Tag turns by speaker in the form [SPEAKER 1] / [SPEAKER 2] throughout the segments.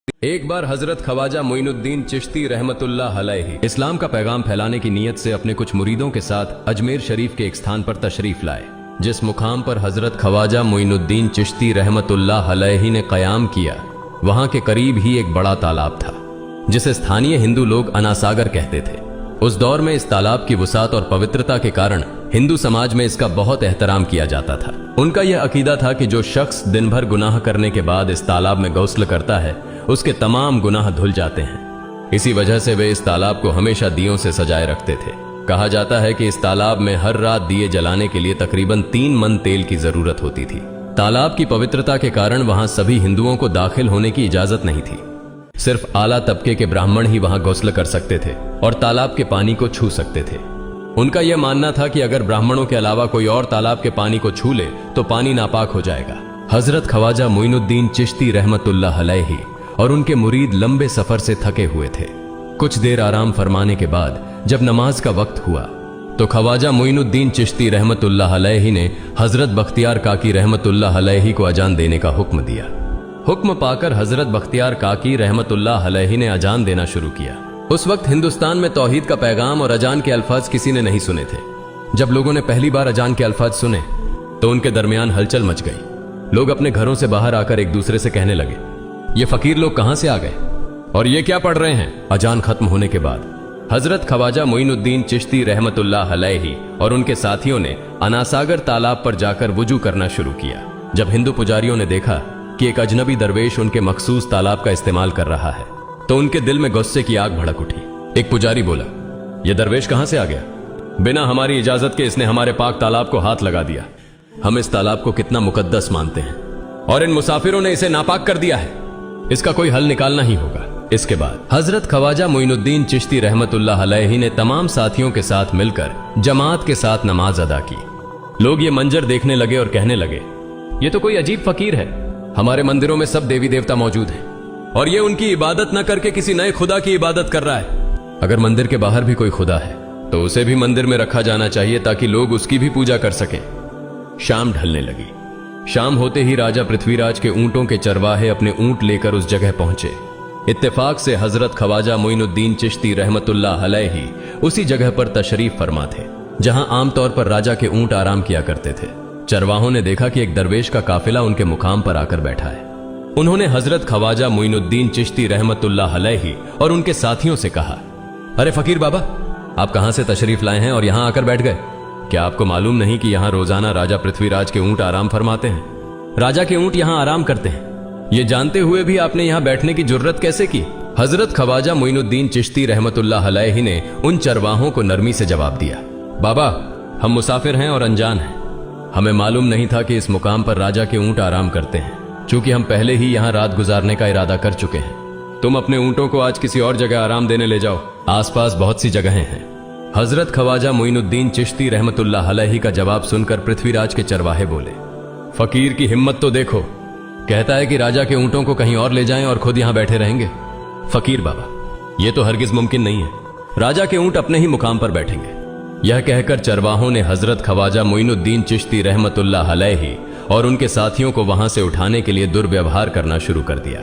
[SPEAKER 1] एक बार हजरत ख्वाजा मोइनुद्दीन चिश्ती रहमतुल्लाह अलैहि इस्लाम का पैगाम फैलाने की नीयत से अपने कुछ मुरीदों के साथ अजमेर शरीफ के एक स्थान पर तशरीफ लाए। जिस मुकाम पर हजरत ख्वाजा मोइनुद्दीन चिश्ती रहमतुल्लाह अलैहि ने कयाम किया, वहां के करीब ही एक बड़ा तालाब था जिसे स्थानीय हिंदू लोग अनासागर कहते थे। उस दौर में इस तालाब की वुसात और पवित्रता के कारण हिंदू समाज में इसका बहुत एहतराम किया जाता था। उनका यह अकीदा था कि जो शख्स दिन भर गुनाह करने के बाद इस तालाब में गौस्ल करता है, उसके तमाम गुनाह धुल जाते हैं। इसी वजह से वे इस तालाब को हमेशा दियों से सजाए रखते थे। कहा जाता है कि इस तालाब में हर रात दिए जलाने के लिए तकरीबन 3 मन तेल की जरूरत होती थी। तालाब की पवित्रता के कारण वहां सभी हिंदुओं को दाखिल होने की इजाजत नहीं थी। सिर्फ आला तबके के ब्राह्मण ही वहां गौस्ल कर सकते थे और तालाब के पानी को छू सकते थे। उनका यह मानना था कि अगर ब्राह्मणों के अलावा कोई और तालाब के पानी को छू ले तो पानी नापाक हो जाएगा। हजरत ख्वाजा मोइनुद्दीन चिश्ती रहमतुल्लाह अलैहि और उनके मुरीद लंबे सफर से थके हुए थे। कुछ देर आराम फरमाने के बाद जब नमाज का वक्त हुआ तो ख्वाजा मोइनुद्दीन चिश्ती रहमतुल्लाह अलैहि ने हजरत बख्तियार काकी रहमतुल्लाह अलैहि को अजान देने का हुक्म दिया। हुक्म पाकर हजरत बख्तियार काकी रहमतुल्लाह अलैहि ने अजान देना शुरू किया। उस वक्त हिंदुस्तान में तौहीद का पैगाम और अजान के अल्फाज किसी ने नहीं सुने थे। जब लोगों ने पहली बार अजान के अल्फाज सुने तो उनके दरमियान हलचल मच गई। लोग अपने घरों से बाहर आकर एक दूसरे से कहने लगे, ये फकीर लोग कहां से आ गए और ये क्या पढ़ रहे हैं। अजान खत्म होने के बाद हजरत ख्वाजा मोइनुद्दीन चिश्ती रहमतुल्लाह अलैहि और उनके साथियों ने अनासागर तालाब पर जाकर वुजू करना शुरू किया। जब हिंदू पुजारियों ने देखा कि एक अजनबी दरवेश उनके मखसूस तालाब का इस्तेमाल कर रहा है तो उनके दिल में गुस्से की आग भड़क उठी। एक पुजारी बोला, यह दरवेश कहां से आ गया? बिना हमारी इजाजत के इसने हमारे पाक तालाब को हाथ लगा दिया। हम इस तालाब को कितना मुकद्दस मानते हैं और इन मुसाफिरों ने इसे नापाक कर दिया है। इसका कोई हल निकालना ही होगा। इसके बाद हजरत ख्वाजा मोइनुद्दीन चिश्ती रहमतुल्लाह अलैहि ने तमाम साथियों के साथ मिलकर जमात के साथ नमाज अदा की। लोग ये मंजर देखने लगे और कहने लगे, ये तो कोई अजीब फकीर है। हमारे मंदिरों में सब देवी देवता मौजूद हैं और ये उनकी इबादत न करके किसी नए खुदा की इबादत कर रहा है। अगर मंदिर के बाहर भी कोई खुदा है तो उसे भी मंदिर में रखा जाना चाहिए ताकि लोग उसकी भी पूजा कर सकें। शाम ढलने लगी। शाम होते ही राजा पृथ्वीराज के ऊंटों के चरवाहे अपने ऊंट लेकर उस जगह पहुंचे। इत्तेफाक से हजरत ख्वाजा मोइनुद्दीन चिश्ती रहमतुल्लाह अलैहि उसी जगह पर तशरीफ फरमा थे जहां आमतौर पर राजा के ऊंट आराम किया करते थे। चरवाहों ने देखा कि एक दरवेश का काफिला उनके मुकाम पर आकर बैठा है। उन्होंने हजरत ख्वाजा मोइनुद्दीन चिश्ती रहमतुल्लाह अलैहि और उनके साथियों से कहा, अरे फकीर बाबा, आप कहां से तशरीफ लाए हैं और यहां आकर बैठ गए? क्या आपको मालूम नहीं कि यहां रोजाना राजा पृथ्वीराज के ऊंट आराम फरमाते हैं? राजा के ऊंट यहां आराम करते हैं। ये जानते हुए भी आपने यहां बैठने की जुर्रत कैसे की? हजरत ख्वाजा मोइनुद्दीन चिश्ती रहमतुल्लाह अलैहि ने उन चरवाहों को नरमी से जवाब दिया, बाबा, हम मुसाफिर हैं और अनजान हैं। हमें मालूम नहीं था कि इस मुकाम पर राजा के ऊंट आराम करते हैं। चूंकि हम पहले ही यहां रात गुजारने का इरादा कर चुके हैं, तुम अपने ऊंटों को आज किसी और जगह आराम देने ले जाओ। आसपास बहुत सी जगहें हैं। हजरत ख्वाजा मोइनुद्दीन चिश्ती रहमतुल्लाह अलैहि का जवाब सुनकर पृथ्वीराज के चरवाहे बोले, फकीर की हिम्मत तो देखो, कहता है कि राजा के ऊंटों को कहीं और ले जाएं और खुद यहां बैठे रहेंगे। फकीर बाबा, यह तो हरगिज मुमकिन नहीं है। राजा के ऊंट अपने ही मुकाम पर बैठेंगे। यह कहकर चरवाहों ने हजरत ख्वाजा मोइनुद्दीन चिश्ती रहमतुल्लाह अलैहि और उनके साथियों को वहां से उठाने के लिए दुर्व्यवहार करना शुरू कर दिया।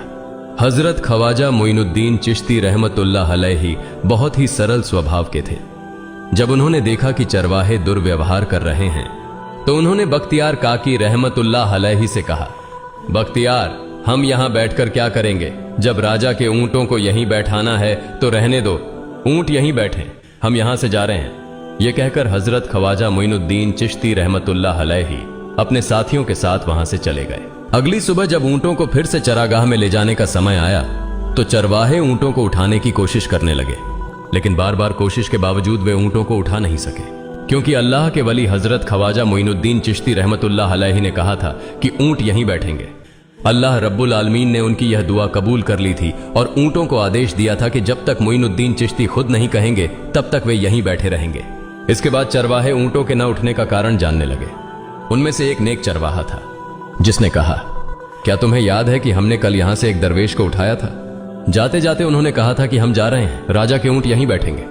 [SPEAKER 1] हजरत ख्वाजा मोइनुद्दीन चिश्ती रहमतुल्लाह अलैहि बहुत ही सरल स्वभाव के थे। जब उन्होंने देखा कि चरवाहे दुर्व्यवहार कर रहे हैं तो उन्होंने बख्तियार काकी रहमतुल्लाह अलैहि से कहा, बख्तियार, हम यहां बैठकर क्या करेंगे? जब राजा के ऊंटों को यहीं बैठाना है तो रहने दो, ऊंट यहीं बैठे, हम यहां से जा रहे हैं। यह कहकर हजरत ख्वाजा मोइनुद्दीन चिश्ती रहमतुल्लाह अलैहि अपने साथियों के साथ वहां से चले गए। अगली सुबह जब ऊंटों को फिर से चरागाह में ले जाने का समय आया तो चरवाहे ऊंटों को उठाने की कोशिश करने लगे, लेकिन बार बार कोशिश के बावजूद वे ऊंटों को उठा नहीं सके, क्योंकि अल्लाह के वली हजरत ख्वाजा मोइनुद्दीन चिश्ती रहमतुल्लाह अलैहि ने कहा था कि ऊंट यहीं बैठेंगे। अल्लाह रब्बुल आलमीन ने उनकी यह दुआ कबूल कर ली थी और ऊंटों को आदेश दिया था कि जब तक मोइनुद्दीन चिश्ती खुद नहीं कहेंगे तब तक वे यहीं बैठे रहेंगे। इसके बाद चरवाहे ऊंटों के न उठने का कारण जानने लगे। उनमें से एक नेक चरवाहा था जिसने कहा, क्या तुम्हें याद है कि हमने कल यहां से एक दरवेश को उठाया था? जाते जाते उन्होंने कहा था कि हम जा रहे हैं, राजा के ऊंट यहीं बैठेंगे।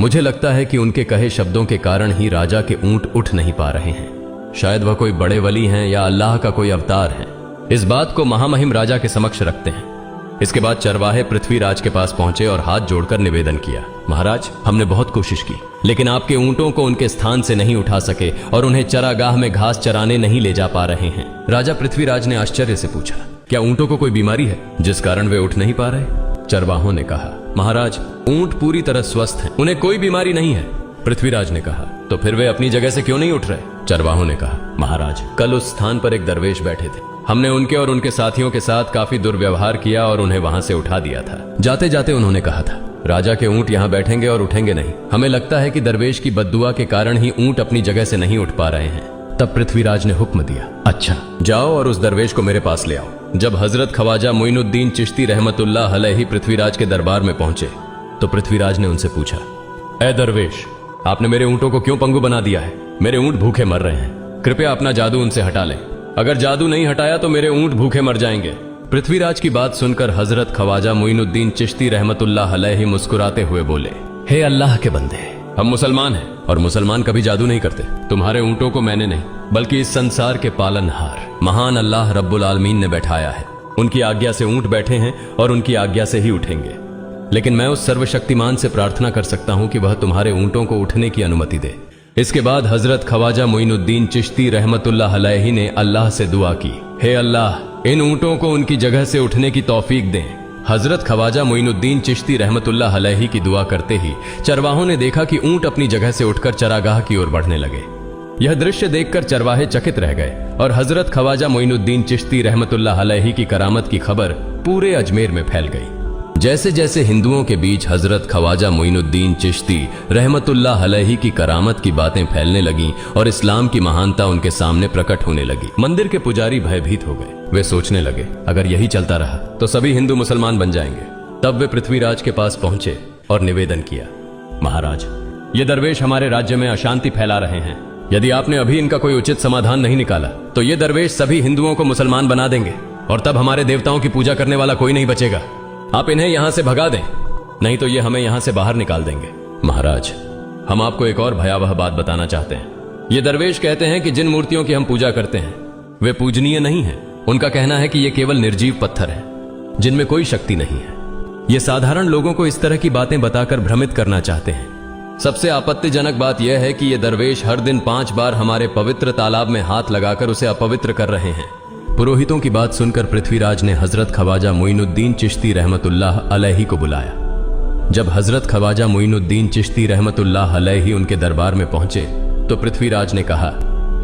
[SPEAKER 1] मुझे लगता है कि उनके कहे शब्दों के कारण ही राजा के ऊंट उठ नहीं पा रहे हैं। शायद वह कोई बड़े वली हैं या अल्लाह का कोई अवतार है। इस बात को महामहिम राजा के समक्ष रखते हैं। इसके बाद चरवाहे पृथ्वीराज के पास पहुंचे और हाथ जोड़कर निवेदन किया, महाराज, हमने बहुत कोशिश की, लेकिन आपके ऊंटों को उनके स्थान से नहीं उठा सके और उन्हें चरागाह में घास चराने नहीं ले जा पा रहे हैं। राजा पृथ्वीराज ने आश्चर्य से पूछा, क्या ऊंटों को कोई बीमारी है जिस कारण वे उठ नहीं पा रहे? चरवाहों ने कहा, महाराज, ऊंट पूरी तरह स्वस्थ हैं, उन्हें कोई बीमारी नहीं है। पृथ्वीराज ने कहा, तो फिर वे अपनी जगह से क्यों नहीं उठ रहे? चरवाहों ने कहा, महाराज, कल उस स्थान पर एक दरवेश बैठे थे, हमने उनके और उनके साथियों के साथ काफी दुर्व्यवहार किया और उन्हें वहां से उठा दिया था। जाते जाते उन्होंने कहा था, राजा के ऊंट यहाँ बैठेंगे और उठेंगे नहीं। हमें लगता है कि दरवेश की बद्दुआ के कारण ही ऊंट अपनी जगह से नहीं उठ पा रहे हैं। तब पृथ्वीराज ने हुक्म दिया, अच्छा, जाओ और उस दरवेश को मेरे पास ले आओ। जब हजरत ख्वाजा मोइनुद्दीन चिश्ती रहमतुल्लाह अलैहि पृथ्वीराज के दरबार में पहुंचे तो पृथ्वीराज ने उनसे पूछा, ए दरवेश, आपने मेरे ऊंटों को क्यों पंगु बना दिया है? मेरे ऊंट भूखे मर रहे हैं, कृपया अपना जादू उनसे हटा लें। अगर जादू नहीं हटाया तो मेरे ऊंट भूखे मर जाएंगे। पृथ्वीराज की बात सुनकर हजरत ख्वाजा मोइनुद्दीन चिश्ती रहमतुल्लाह अलैहि मुस्कुराते हुए बोले, हे अल्लाह के बंदे, हम मुसलमान हैं और मुसलमान कभी जादू नहीं करते। तुम्हारे ऊंटों को मैंने नहीं बल्कि इस संसार के पालनहार महान अल्लाह रब्बुल आलमीन ने बैठाया है। उनकी आज्ञा से ऊंट बैठे हैं और उनकी आज्ञा से ही उठेंगे। लेकिन मैं उस सर्वशक्तिमान से प्रार्थना कर सकता हूं कि वह तुम्हारे ऊंटों को उठने की अनुमति दे। इसके बाद हजरत ख्वाजा मोइनुद्दीन चिश्ती रहमतुल्लाह अलैहि ने अल्लाह से दुआ की, हे अल्लाह, इन ऊंटों को उनकी जगह से उठने की तौफीक दें। हजरत ख्वाजा मोइनुद्दीन चिश्ती रहमतुल्लाह अलैहि की दुआ करते ही चरवाहों ने देखा कि ऊंट अपनी जगह से उठकर चरागाह की ओर बढ़ने लगे। यह दृश्य देखकर चरवाहे चकित रह गए और हजरत ख्वाजा मोइनुद्दीन चिश्ती रहमतुल्लाह अलैहि की करामत की खबर पूरे अजमेर में फैल गई। जैसे जैसे हिंदुओं के बीच हजरत ख्वाजा मोइनुद्दीन चिश्ती रहमतुल्लाह अलैहि की करामत की बातें फैलने लगीं और इस्लाम की महानता उनके सामने प्रकट होने लगी, मंदिर के पुजारी भयभीत हो गए। वे सोचने लगे, अगर यही चलता रहा तो सभी हिंदू मुसलमान बन जाएंगे। तब वे पृथ्वीराज के पास पहुंचे और निवेदन किया, महाराज, ये दरवेश हमारे राज्य में अशांति फैला रहे हैं। यदि आपने अभी इनका कोई उचित समाधान नहीं निकाला तो ये दरवेश सभी हिंदुओं को मुसलमान बना देंगे और तब हमारे देवताओं की पूजा करने वाला कोई नहीं बचेगा। आप इन्हें यहां से भगा दें, नहीं तो ये हमें यहां से बाहर निकाल देंगे। महाराज, हम आपको एक और भयावह बात बताना चाहते हैं। ये दरवेश कहते हैं कि जिन मूर्तियों की हम पूजा करते हैं वे पूजनीय नहीं है। उनका कहना है कि ये केवल निर्जीव पत्थर है जिनमें कोई शक्ति नहीं है। ये साधारण लोगों को इस तरह की बातें बताकर भ्रमित करना चाहते हैं। सबसे आपत्तिजनक बात यह है कि ये दरवेश हर दिन 5 बार हमारे पवित्र तालाब में हाथ लगाकर उसे अपवित्र कर रहे हैं। पुरोहितों की बात सुनकर पृथ्वीराज ने हजरत ख्वाजा मोइनुद्दीन चिश्ती रहमतुल्लाह अलैहि को बुलाया। जब हजरत ख्वाजा मोइनुद्दीन चिश्ती रहमतुल्लाह अलैहि उनके दरबार में पहुंचे तो पृथ्वीराज ने कहा,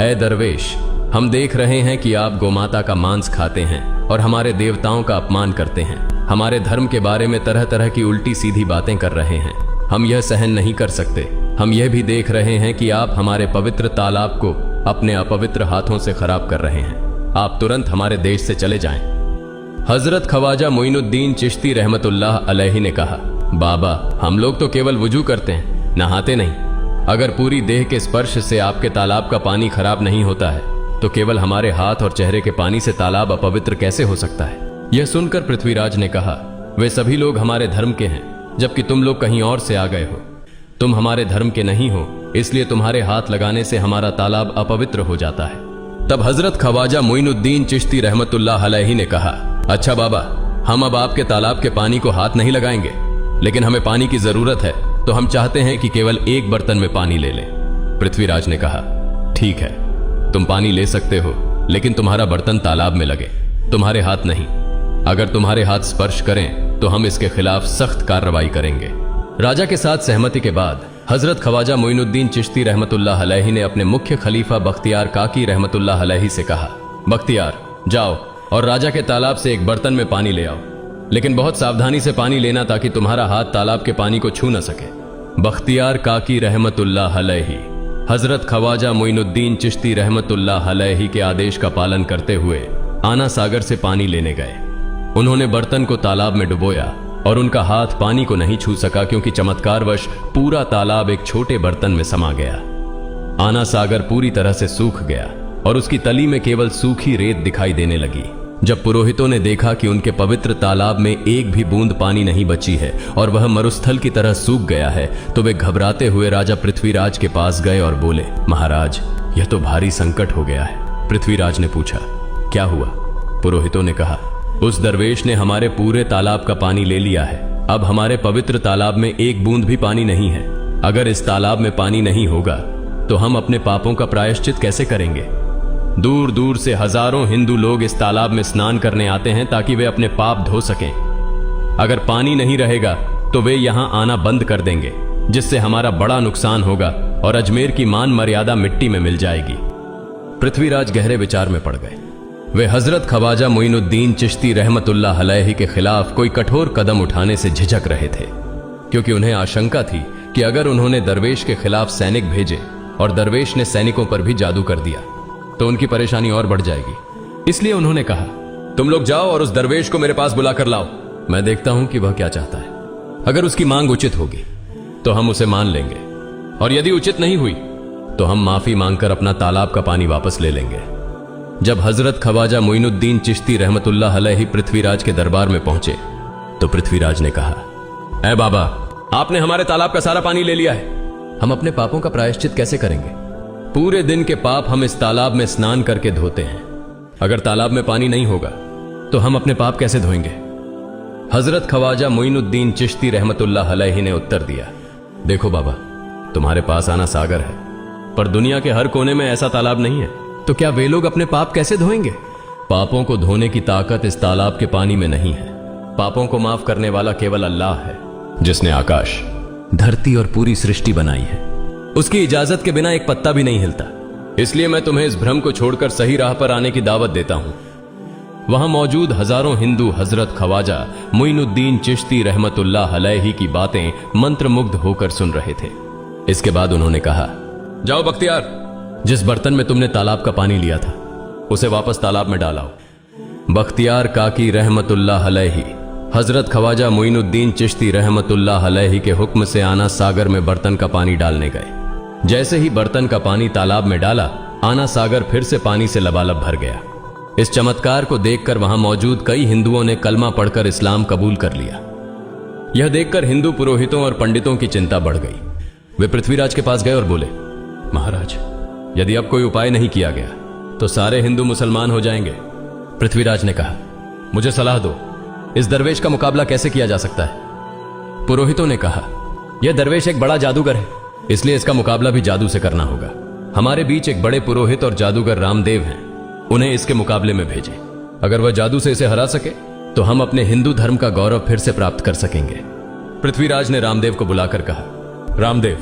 [SPEAKER 1] ए दरवेश, हम देख रहे हैं कि आप गोमाता का मांस खाते हैं और हमारे देवताओं का अपमान करते हैं। हमारे धर्म के बारे में तरह तरह की उल्टी सीधी बातें कर रहे हैं। हम यह सहन नहीं कर सकते। हम यह भी देख रहे हैं कि आप हमारे पवित्र तालाब को अपने अपवित्र हाथों से खराब कर रहे हैं। आप तुरंत हमारे देश से चले जाएं। हजरत ख्वाजा मोइनुद्दीन चिश्ती रहमतुल्लाह अलैहि ने कहा, बाबा, हम लोग तो केवल वुजू करते हैं, नहाते नहीं। अगर पूरी देह के स्पर्श से आपके तालाब का पानी खराब नहीं होता है तो केवल हमारे हाथ और चेहरे के पानी से तालाब अपवित्र कैसे हो सकता है? यह सुनकर पृथ्वीराज ने कहा, वे सभी लोग हमारे धर्म के हैं जबकि तुम लोग कहीं और से आ गए हो। तुम हमारे धर्म के नहीं हो, इसलिए तुम्हारे हाथ लगाने से हमारा तालाब अपवित्र हो जाता है। तब हजरत ख्वाजा मोइनुद्दीन चिश्ती रहमतुल्लाह अलैहि ने कहा, अच्छा बाबा, हम अब आपके तालाब के पानी को हाथ नहीं लगाएंगे, लेकिन हमें पानी की जरूरत है तो हम चाहते हैं कि केवल एक बर्तन में पानी ले लें। पृथ्वीराज ने कहा, ठीक है, तुम पानी ले सकते हो, लेकिन तुम्हारा बर्तन तालाब में लगे, तुम्हारे हाथ नहीं। अगर तुम्हारे हाथ स्पर्श करें तो हम इसके खिलाफ सख्त कार्रवाई करेंगे। राजा के साथ सहमति के बाद हजरत ख्वाजा मोइनुद्दीन चिश्ती रहमतुल्लाह अलैहि ने अपने मुख्य खलीफा बख्तियार काकी रहमतुल्लाह अलैहि से कहा, बख्तियार, जाओ और राजा के तालाब से एक बर्तन में पानी ले आओ, लेकिन बहुत सावधानी से पानी लेना ताकि तुम्हारा हाथ तालाब के पानी को छू न सके। बख्तियार काकी रहमतुल्लाह अलैहि हजरत ख्वाजा मोइनुद्दीन चिश्ती रहमतुल्लाह अलैहि के आदेश का पालन करते हुए आना सागर से पानी लेने गए। उन्होंने बर्तन को तालाब में डुबोया और उनका हाथ पानी को नहीं छू सका क्योंकि चमत्कारवश पूरा तालाब एक छोटे बर्तन में समा गया। आना सागर पूरी तरह से सूख गया और उसकी तली में केवल सूखी रेत दिखाई देने लगी। जब पुरोहितों ने देखा कि उनके पवित्र तालाब में एक भी बूंद पानी नहीं बची है और वह मरुस्थल की तरह सूख गया है तो वे घबराते हुए राजा पृथ्वीराज के पास गए और बोले, महाराज, यह तो भारी संकट हो गया है। पृथ्वीराज ने पूछा, क्या हुआ? पुरोहितों ने कहा, उस दरवेश ने हमारे पूरे तालाब का पानी ले लिया है। अब हमारे पवित्र तालाब में एक बूंद भी पानी नहीं है। अगर इस तालाब में पानी नहीं होगा तो हम अपने पापों का प्रायश्चित कैसे करेंगे? दूर दूर से हजारों हिंदू लोग इस तालाब में स्नान करने आते हैं ताकि वे अपने पाप धो सकें। अगर पानी नहीं रहेगा तो वे यहां आना बंद कर देंगे, जिससे हमारा बड़ा नुकसान होगा और अजमेर की मान मर्यादा मिट्टी में मिल जाएगी। पृथ्वीराज गहरे विचार में पड़ गए। वे हजरत ख्वाजा मोइनुद्दीन चिश्ती रहमतुल्लाह अलैहि के खिलाफ कोई कठोर कदम उठाने से झिझक रहे थे, क्योंकि उन्हें आशंका थी कि अगर उन्होंने दरवेश के खिलाफ सैनिक भेजे और दरवेश ने सैनिकों पर भी जादू कर दिया तो उनकी परेशानी और बढ़ जाएगी। इसलिए उन्होंने कहा, तुम लोग जाओ और उस दरवेश को मेरे पास बुलाकर लाओ। मैं देखता हूं कि वह क्या चाहता है। अगर उसकी मांग उचित होगी तो हम उसे मान लेंगे, और यदि उचित नहीं हुई तो हम माफी मांगकर अपना तालाब का पानी वापस ले लेंगे। जब हजरत ख्वाजा मोइनुद्दीन चिश्ती रहमतुल्लाह अलैहि पृथ्वीराज के दरबार में पहुंचे तो पृथ्वीराज ने कहा, ऐ बाबा, आपने हमारे तालाब का सारा पानी ले लिया है। हम अपने पापों का प्रायश्चित कैसे करेंगे? पूरे दिन के पाप हम इस तालाब में स्नान करके धोते हैं। अगर तालाब में पानी नहीं होगा तो हम अपने पाप कैसे धोएंगे? हजरत ख्वाजा मोइनुद्दीन चिश्ती रहमतुल्लाह अलैहि ने उत्तर दिया, देखो बाबा, तुम्हारे पास आना सागर है, पर दुनिया के हर कोने में ऐसा तालाब नहीं है, तो क्या वे लोग अपने पाप कैसे धोएंगे? पापों को धोने की ताकत इस तालाब के पानी में नहीं है। पापों को माफ करने वाला केवल अल्लाह है, जिसने आकाश, धरती और पूरी सृष्टि बनाई है। उसकी इजाजत के बिना एक पत्ता भी नहीं हिलता। इसलिए मैं तुम्हें इस भ्रम को छोड़कर सही राह पर आने की दावत देता हूं। वहां मौजूद हजारों हिंदू हजरत ख्वाजा मोइनुद्दीन चिश्ती रहमतुल्लाह अलैहि की बातें मंत्रमुग्ध होकर सुन रहे थे। इसके बाद उन्होंने कहा, जाओ बख्तियार, जिस बर्तन में तुमने तालाब का पानी लिया था उसे वापस तालाब में डालाओ। बख्तियार काकी रहमतुल्लाह अलैहि हजरत ख्वाजा मोइनुद्दीन चिश्ती रहमतुल्लाह अलैहि के हुक्म से आना सागर में बर्तन का पानी डालने गए। जैसे ही बर्तन का पानी तालाब में डाला, आना सागर फिर से पानी से लबालब भर गया। इस चमत्कार को देखकर वहां मौजूद कई हिंदुओं ने कलमा पढ़कर इस्लाम कबूल कर लिया। यह देखकर हिंदू पुरोहितों और पंडितों की चिंता बढ़ गई। वे पृथ्वीराज के पास गए और बोले, महाराज, यदि अब कोई उपाय नहीं किया गया तो सारे हिंदू मुसलमान हो जाएंगे। पृथ्वीराज ने कहा, मुझे सलाह दो, इस दरवेश का मुकाबला कैसे किया जा सकता है? पुरोहितों ने कहा, यह दरवेश एक बड़ा जादूगर है, इसलिए इसका मुकाबला भी जादू से करना होगा। हमारे बीच एक बड़े पुरोहित और जादूगर रामदेव हैं, उन्हें इसके मुकाबले में भेजें। अगर वह जादू से इसे हरा सके तो हम अपने हिंदू धर्म का गौरव फिर से प्राप्त कर सकेंगे। पृथ्वीराज ने रामदेव को बुलाकर कहा, रामदेव,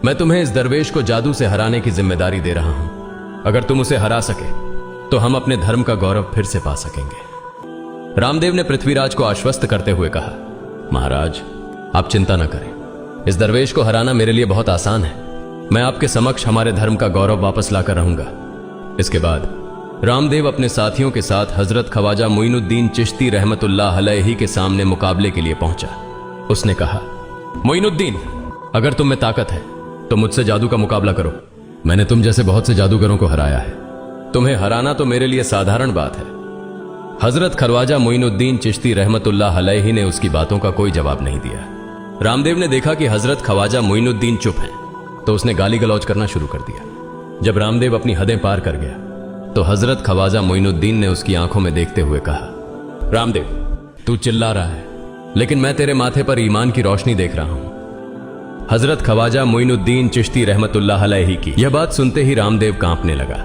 [SPEAKER 1] मैं तुम्हें इस दरवेश को जादू से हराने की जिम्मेदारी दे रहा हूं। अगर तुम उसे हरा सके तो हम अपने धर्म का गौरव फिर से पा सकेंगे। रामदेव ने पृथ्वीराज को आश्वस्त करते हुए कहा, महाराज, आप चिंता न करें, इस दरवेश को हराना मेरे लिए बहुत आसान है। मैं आपके समक्ष हमारे धर्म का गौरव वापस लाकर रहूंगा। इसके बाद रामदेव अपने साथियों के साथ हजरत ख्वाजा मोइनुद्दीन चिश्ती रहमतुल्लाह अलैहि के सामने मुकाबले के लिए पहुंचा। उसने कहा, मोइनुद्दीन, अगर तुम में ताकत है तो मुझसे जादू का मुकाबला करो। मैंने तुम जैसे बहुत से जादूगरों को हराया है, तुम्हें हराना तो मेरे लिए साधारण बात है। हजरत ख्वाजा मोइनुद्दीन चिश्ती रहमतुल्लाह अलैहि ने उसकी बातों का कोई जवाब नहीं दिया। रामदेव ने देखा कि हजरत ख्वाजा मोइनुद्दीन चुप हैं, तो उसने गाली गलौज करना शुरू कर दिया। जब रामदेव अपनी हदें पार कर गया तो हजरत ख्वाजा मोइनुद्दीन ने उसकी आंखों में देखते हुए कहा, रामदेव, तू चिल्ला रहा है, लेकिन मैं तेरे माथे पर ईमान की रोशनी देख रहा हूं। हजरत ख्वाजा मोइनुद्दीन चिश्ती रहमतुल्लाह अलैहि की यह बात सुनते ही रामदेव कांपने लगा,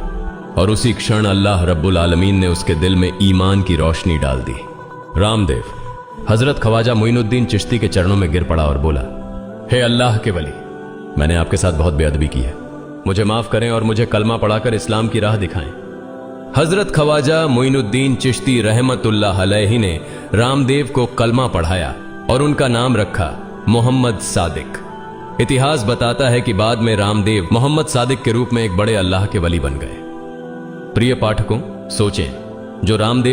[SPEAKER 1] और उसी क्षण अल्लाह रब्बुल आलमीन ने उसके दिल में ईमान की रोशनी डाल दी। रामदेव हजरत ख्वाजा मोइनुद्दीन चिश्ती के चरणों में गिर पड़ा और बोला, हे अल्लाह के वली, मैंने आपके साथ बहुत बेअदबी की है, मुझे माफ करें और मुझे कलमा पढ़ाकर इस्लाम की राह दिखाएं। हजरत ख्वाजा मोइनुद्दीन चिश्ती रहमतुल्लाह अलैहि ने रामदेव को कलमा पढ़ाया और उनका नाम रखा मोहम्मद सादिक। इतिहास बताता है कि बाद में रामदेव मोहम्मद सादिक के रूप में एक बड़े अल्लाह के वली बन गए। प्रिय पाठकों, सोचें, जो रामदेव